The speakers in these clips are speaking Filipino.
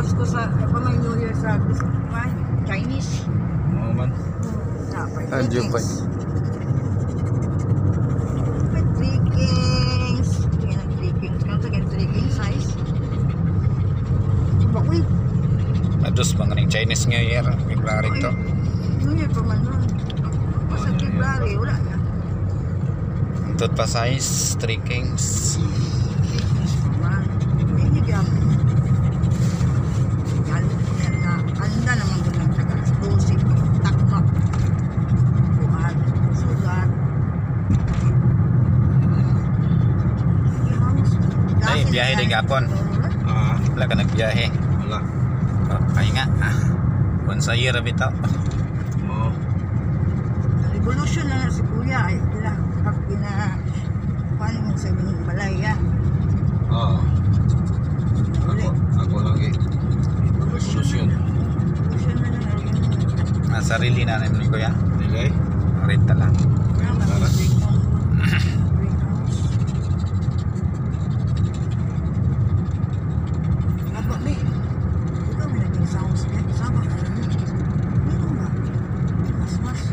Pasko sa, may New Year sa Chinese. Oo man. Andiyo pa. May 3 kings. Yan ang 3 kings. Kano sa 3 king size? Bakoy. Ados mga ng Chinese New Year. February to. New Year pa man nun. Sa February, wala na. Ito pa size 3 kings. Kings pa man. Hindi ka. Handa naman ko lang sa gas. 12. Takma. Buhat. Sugat. Ay, biyahe din gapon. Wala ka nagbiyahe. Wala. Ay nga. Kung sa year bitaw. Oo. Revolution na si Kuya. Ay, paano mo sa mga balaya? Oo. Ako lagi. Revolution. Revolution na lang. Sarili na namin kuya. Nilay. Renta lang.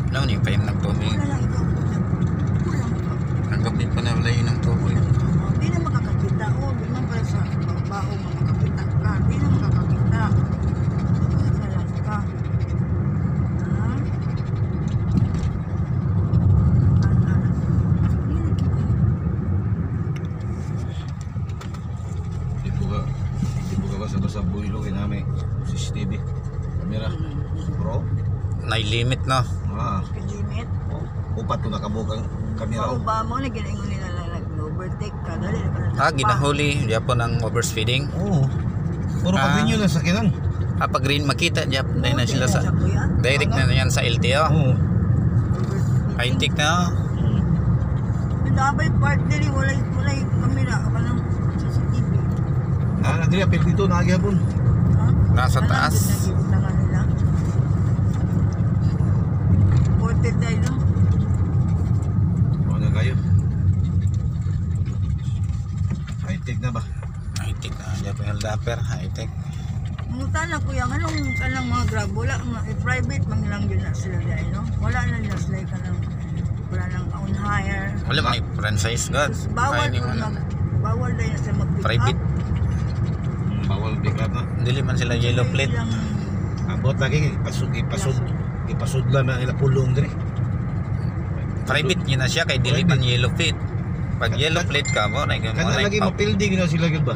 Lang ni pa yung nagtubig. Ang gabi pa na wala yun ng tubig. Hindi na makakakita. O, di man pala sa bao makakakita ka. Hindi na makakakita. Wala lang ka. Di po ka basta-basta buhilo kay namin. CCTV. Kamera. Bro. Nai-limit no. Kajimit. Upat ko nakabukang kamera. Kung ba mo na ginaingon nila overtake ka. Dali na pala. Ginahuli. Japon ang overspeeding. Oo. Puro pag-renew lang sa kinan. Pag green makita Japon na sila sa direct na yan sa LTO. Oo. High-tech na. Dabay part dili walay kamera ka lang CCTV. Nagdili apil dito naagihapon. Nasa taas. Ported dahil no? Oo na kayo. High-tech na ba? High-tech na. Japon heldapper. High-tech. Mungutan na kuya, anong kanang mga grab? Wala, private mangilang yun na sila dahil no? Wala na nila sila kanang wala nang on hire. Wala man franchise god. Bawal bawal na yun sila mag-pick Private. up. Bawal pick up na. Dili man sila yellow plate. Abot lagi ipasud lang na ila pulong dire. Private yun na siya kay dili man yellow plate. Pag yellow plate ka mo na Kana lagi mapildi gina sila gyud ba?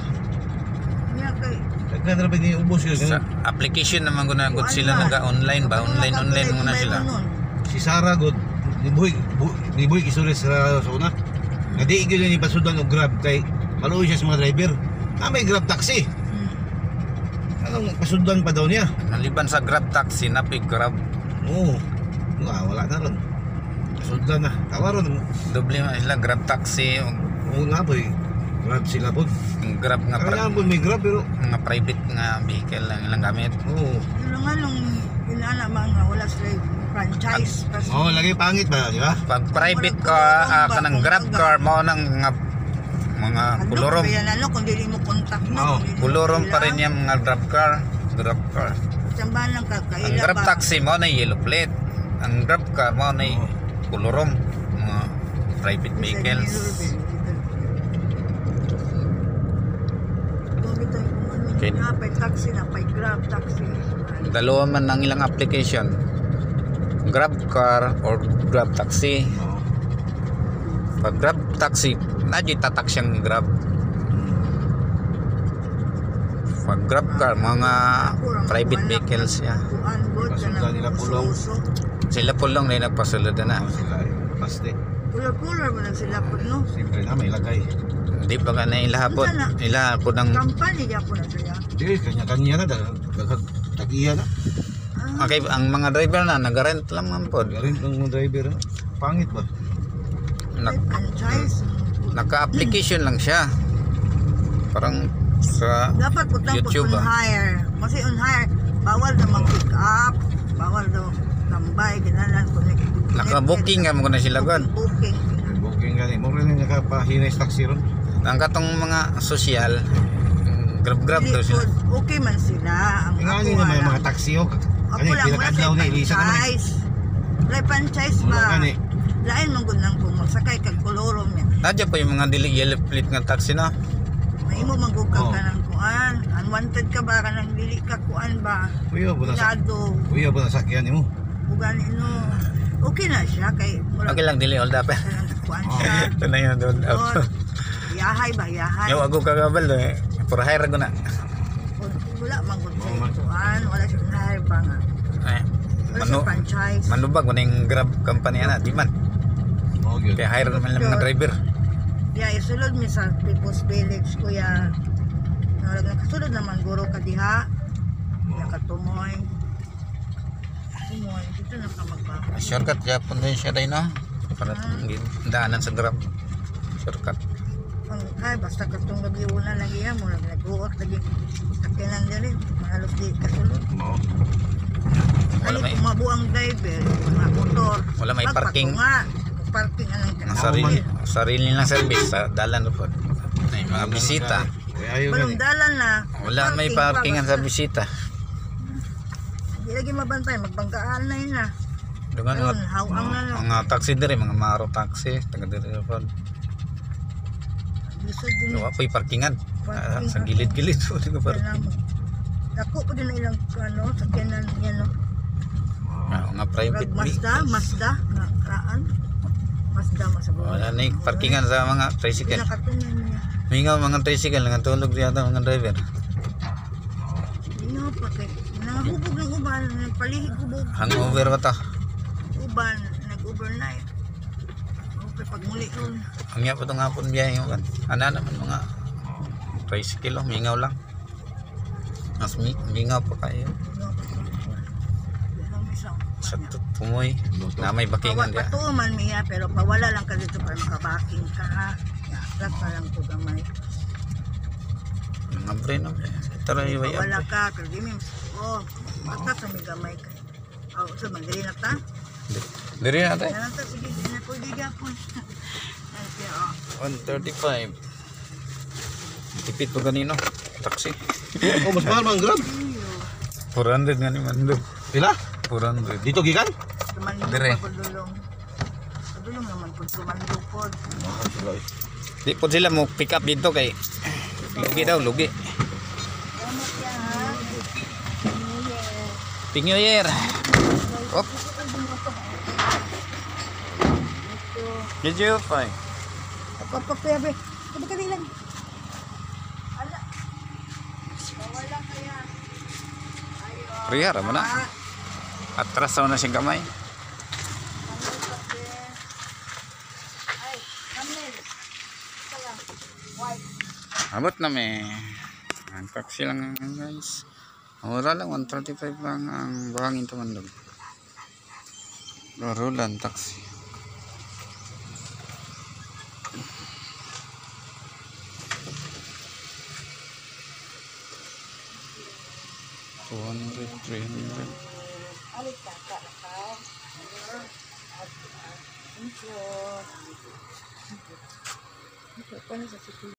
Nga kay Daghan ra ba ni ubos sa sila. application naman gud sila naga-online ba? Online muna sila. Si Sarah god niboy kisuri sa una. Ngadi gyud ni pasudan og Grab kay maluoy siya sa mga driver. May Grab taxi. Anong pasudan pa daw niya? Maliban sa Grab taxi na Grab. Oo. Wala na ron. Pasudan na. Tawaron. Doble man sila Grab taxi, Oo nga boy. Grab sila po. Grab nga Kaya po may Grab pero mga private nga vehicle lang ilang gamit. oo. Yung nga nung inana mga wala sila franchise. Oo, lagi pangit ba, di ba? Pag private ka kanang Grab car mo nang mga kulurom. Kaya lalo kung dili mo contact Oo, mo. Kulurom pa rin yung mga Grab car. Grab car. Sambahan lang ka Ang Grab taxi mo na yellow plate. Ang Grab car mo na kulurom. Mga private vehicles. Okay. Pay taxi na, pay Grab taxi. Dalawa man ang ilang application. Grab car or Grab taxi. Oo. Pag Grab taxi, nadyo tatak siyang Grab. Pag Grab car, mga private vehicles siya. Pasundan nila pulong. Sila pulong na nagpasulod na. Oo, sila paste. Pular-pular mo lang sila po, no? Siyempre na may lagay. Hindi pa ka na ilahapon. Ilahapon ng... Kampanya niya po na sila. Di, kanya-kanya na. Tag-iya na. Okay, ang mga driver na nag-rent lang man po. Galing ng mga driver. Pangit ba? Franchise. Naka-application lang siya. Parang sa Dapat po YouTube on hire. Kasi on hire, bawal na mag-pick up. Bawal daw tambay. Ginalan ko. Naka-booking nga mo na sila god. Booking. Booking gani. Mo rin nakapahinay taxi ron. Ang katong mga social Grab daw sila. Okay man sila. Ang Nga ako nga lang. mga taxi o. Ako Ano lang, wala pinakadlaw kay ni Lisa naman. franchise. Wala franchise ba? Wala gani. Lain mong gunang pumasakay kag kolorom niya. Nadya pa yung mga dili yellow plate nga taxi na. May mo magugkag Oo. ka ng kuan. Unwanted ka ba? Kanang dili ka kuan ba? Kuya po na sa Pinado. kuya po na sakyan mo. Ugan ino. Okay na siya kay mura Okay lang dili hold up. kanang kuan siya. Ito na yun hold up. Oh, yahay ba? Yahay. Yaw ako kagabal eh. Puro hire ko na. Wala man gud Oo, sa man. kuan. Wala siya yahay ba nga. Eh, Wala siya franchise. manubag mo na yung Grab company na, di man. Oh, good. Kaya hire naman lang mga driver. Yeah, isulod mi sa People's Village kuya. Nakasulod naman guro ka diha. Nakatumoy. Tumoy, dito na ka magpapa. Shortcut Japon din siya dahil no? Para daanan sa Grab. Shortcut. Ay, basta katong gabi una lang iya mo nagbuot lagi. Takinan diri, mahalos di kasulod. Oo. Wala Ano may kung mabuang driver, mga motor. Wala may parking. Parking anang ang sarili lang service sa dalan po. May mga bisita. Kaya ayaw Balong gani. dalan na. Wala may parkingan sa bisita. Di lagi mabantay, magbanggaan na yun na. Dungan Ayun, hawang na lang. mga taxi dire, mga maro taxi, taga dire po. Lisod din. Wala pa yung parkingan. Parking. Sa gilid-gilid po di ko Kaya parking. mo. Dako pa din na ilang ano, sakyanan yan no. Mga private Mazda, nga kraan. Mazda masabot. Wala na yung parkingan sa mga tricycle. Pinakatunan niya. Mingaw mga tricycle, natulog yata mga driver. Ino pa kay. Nangahubog ng uban, nagpalihig hubog. Hangover ba ta? Uban, nag-overnight. Okay, pag muli ron. Ang nga po itong hapon biyahe yung kan. Ano naman mga tricycle, oh, mingaw lang. Mas mingaw pa kayo. Sa tumoy, na may bakingan dia. Patuman miya, pero pawala lang ka dito para makabaking ka ha. Yaklat pa lang po gamay. Mga breno, tara iway Pawala ka, pero di mo. Oh, basta sa may gamay ka. Oh, so magdali na ta? Diri na tayo. Yan ta, sige, di na po di gapon. Okay, oh. 135. Tipid po ganino. Taxi. Oh, mas mahal mang Grab. 400 nga ni Mando. Pila? 400. Dito gikan? Tumandog Dire. pa padulong. Padulong naman po, tumandog po. Di po sila mo pick up dito kay lugi daw, lugi. Salamat yan ha. Happy New Year. Op. Did you find? Papapayabe. Sabi ka lang. Ala. Pawala kaya. Ayaw. Riyar mo na. Atras na siyang kamay. Ay, Kamel. Kaya, white. Abot na may. Ang taxi lang guys. Mura lang, 135 lang ang buhangin tumandog. Roland taxi. $200, $300. Alit ka, kalakaw. Thank you. Ito, paano sa